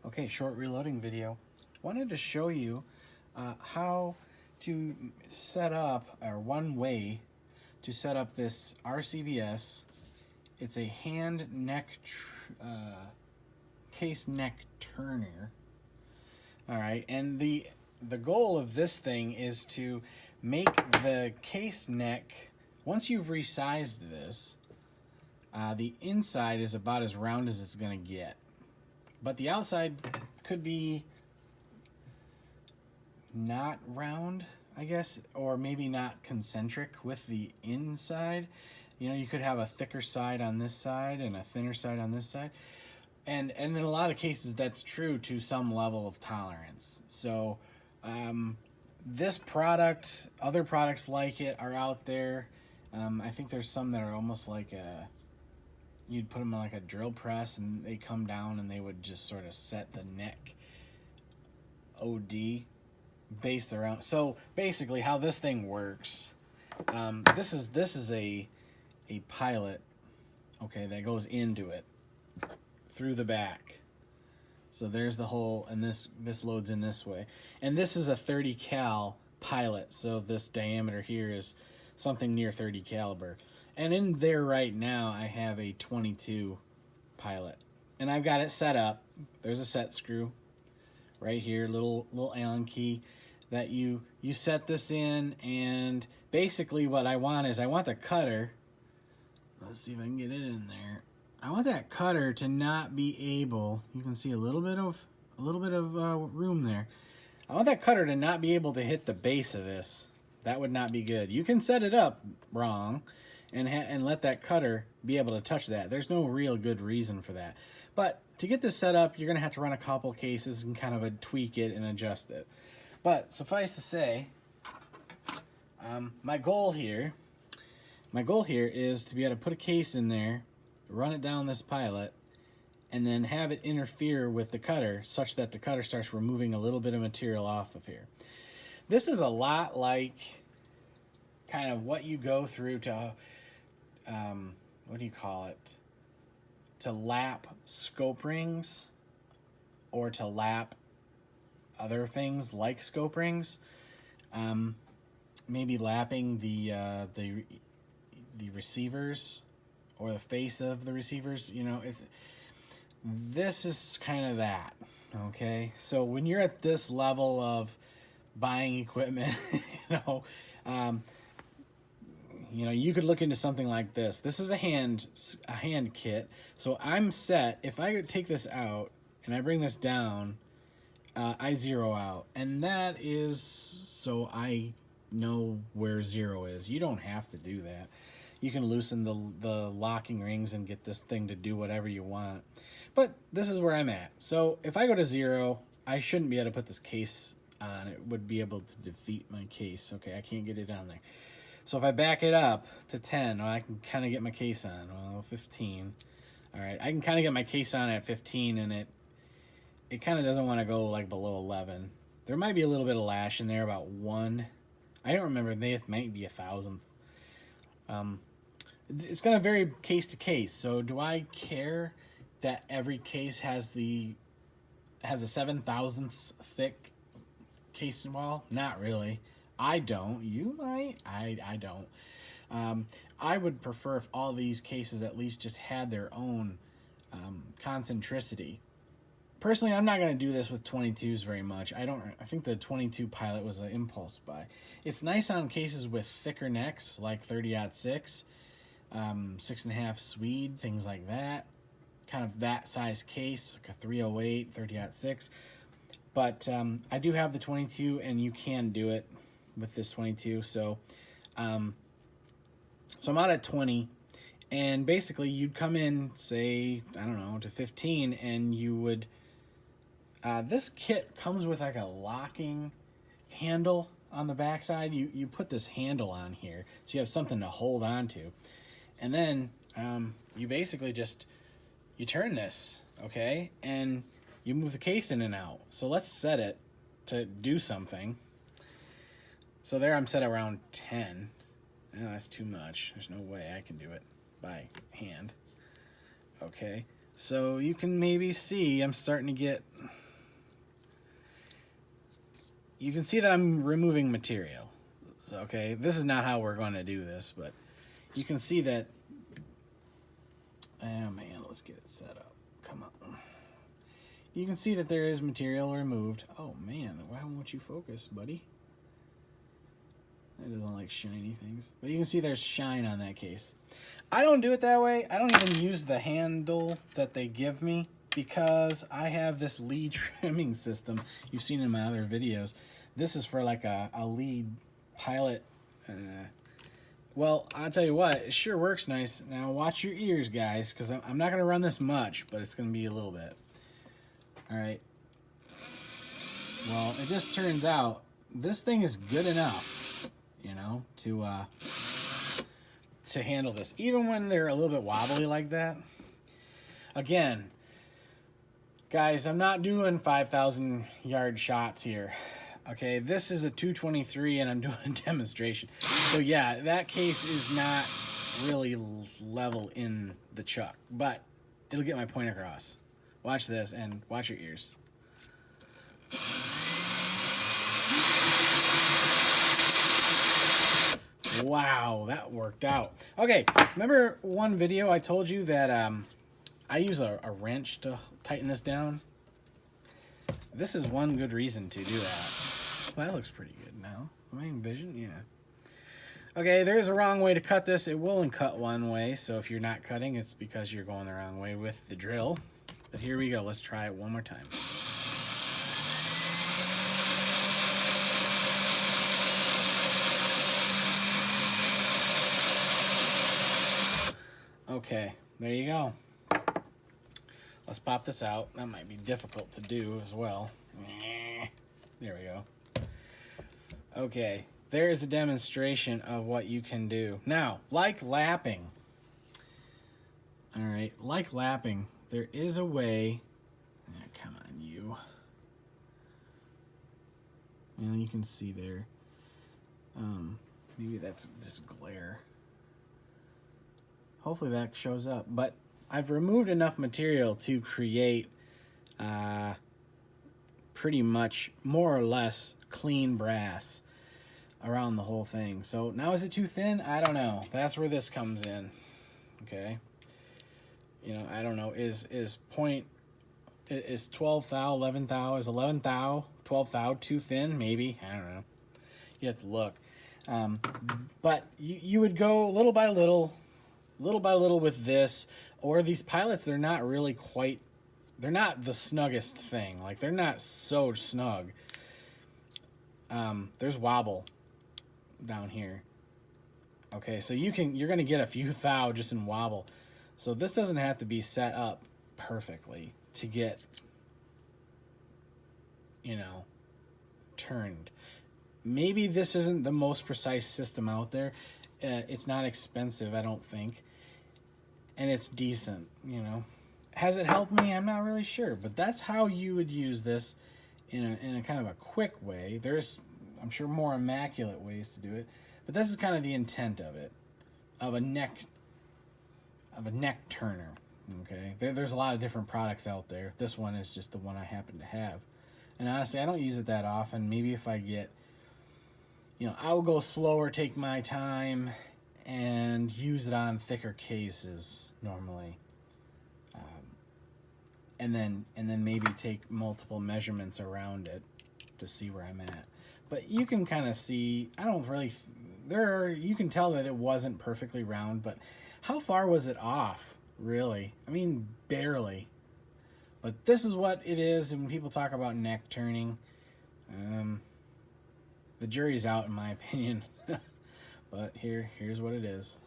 Okay, short reloading video. Wanted to show you how to set up, or one way to set up this RCBS. It's a case neck turner. All right, and the goal of this thing is to make the case neck, once you've resized this, the inside is about as round as it's going to get. But the outside could be not round, I guess, or maybe not concentric with the inside. You know, you could have a thicker side on this side and a thinner side on this side. And in a lot of cases, that's true to some level of tolerance. So this product, other products like it are out there. I think there's some that are almost like you'd put them on like a drill press and they come down and they would just sort of set the neck OD based around. So basically how this thing works, this is a pilot, okay, that goes into it through the back. So there's the hole, and this loads in this way. And this is a 30 cal pilot, so this diameter here is something near 30 caliber. And in there right now, I have a 22 pilot. And I've got it set up. There's a set screw right here, little Allen key that you set this in. And basically what I want is I want the cutter, let's see if I can get it in there. I want that cutter to not be able, you can see a little bit of room there. I want that cutter to not be able to hit the base of this. That would not be good. You can set it up wrong and let that cutter be able to touch that. There's no real good reason for that. But to get this set up, you're going to have to run a couple cases and kind of tweak it and adjust it. But suffice to say, my goal here is to be able to put a case in there, run it down this pilot, and then have it interfere with the cutter such that the cutter starts removing a little bit of material off of here. This is a lot like kind of what you go through to, what do you call it? To lap scope rings or to lap other things like scope rings. Maybe lapping the receivers or the face of the receivers, you know, this is kind of that, okay? So when you're at this level of buying equipment, you could look into something like this. This is a hand kit. So I'm set. If I could take this out and I bring this down, I zero out. And that is so I know where zero is. You don't have to do that. You can loosen the locking rings and get this thing to do whatever you want. But this is where I'm at. So if I go to zero, I shouldn't be able to put this case on. It would be able to defeat my case. Okay, I can't get it on there. So if I back it up to 10, well, I can kind of get my case on. Well, 15. All right, I can kind of get my case on at 15, and it kind of doesn't want to go like below 11. There might be a little bit of lash in there, about 1. I don't remember. It might be 1,000th. It's going to vary case to case. So do I care that every case has a 7/1000th thick case wall? Not really. I don't. You might. I don't. I would prefer if all these cases at least just had their own concentricity. Personally, I'm not going to do this with 22s very much. I think the 22 pilot was an impulse buy. It's nice on cases with thicker necks, like 30-06, 6.5 Swede, things like that. Kind of that size case, like a 308, 30-06. But I do have the 22, and you can do it with this 22. So I'm out at 20. And basically, you'd come in, say, I don't know, to 15, and you would... this kit comes with like a locking handle on the backside. You put this handle on here so you have something to hold on to. And then you basically you turn this, okay? And you move the case in and out. So let's set it to do something. So there I'm set around 10. No, that's too much. There's no way I can do it by hand. Okay, so you can maybe see I'm starting to get you can see that I'm removing material. So, okay, this is not how we're going to do this, but you can see that. Oh man, let's get it set up. Come on. You can see that there is material removed. Oh man, why won't you focus, buddy? It doesn't like shiny things. But you can see there's shine on that case. I don't do it that way. I don't even use the handle that they give me because I have this lead trimming system you've seen in my other videos. This is for like a lead pilot. Well, I'll tell you what, it sure works nice. Now watch your ears, guys, because I'm not going to run this much, but it's going to be a little bit. All right. Well, it just turns out this thing is good enough, you know, to handle this, even when they're a little bit wobbly like that. Again, guys, I'm not doing 5,000 yard shots here. Okay, this is a 223 and I'm doing a demonstration. So yeah, that case is not really level in the chuck, but it'll get my point across. Watch this and watch your ears. Wow, that worked out. Okay, remember one video I told you that I use a wrench to tighten this down? This is one good reason to do that. Well, that looks pretty good now. Am I in vision? Yeah. Okay, there is a wrong way to cut this. It will cut one way, so if you're not cutting, it's because you're going the wrong way with the drill. But here we go. Let's try it one more time. Okay, there you go. Let's pop this out. That might be difficult to do as well. There we go. Okay, there's a demonstration of what you can do. Now, like lapping. All right, like lapping, there is a way. Come on, you. And you can see there. Maybe that's just glare. Hopefully that shows up. But I've removed enough material to create pretty much more or less clean brass around the whole thing. So now is it too thin? I don't know. That's where this comes in. Okay. You know, I don't know. Is 12 thou, 11 thou, is 11 thou, 12 thou too thin? Maybe. I don't know. You have to look. But you would go little by little with this, or these pilots, they're not really quite, they're not the snuggest thing. Like, they're not so snug. There's wobble down here. Okay, so you're going to get a few thou just in wobble. So this doesn't have to be set up perfectly to get, you know, turned. Maybe this isn't the most precise system out there. It's not expensive, I don't think. And it's decent, you know. Has it helped me? I'm not really sure. But that's how you would use this in a kind of a quick way. There's, I'm sure, more immaculate ways to do it. But this is kind of the intent of it. Of a neck turner. Okay. There's a lot of different products out there. This one is just the one I happen to have. And honestly, I don't use it that often. Maybe if I get, you know, I will go slower, take my time, and use it on thicker cases normally. And then maybe take multiple measurements around it to see where I'm at. But you can kind of see, I don't really, you can tell that it wasn't perfectly round, but how far was it off, really? I mean, barely. But this is what it is, and when people talk about neck turning, the jury's out in my opinion. But here's what it is.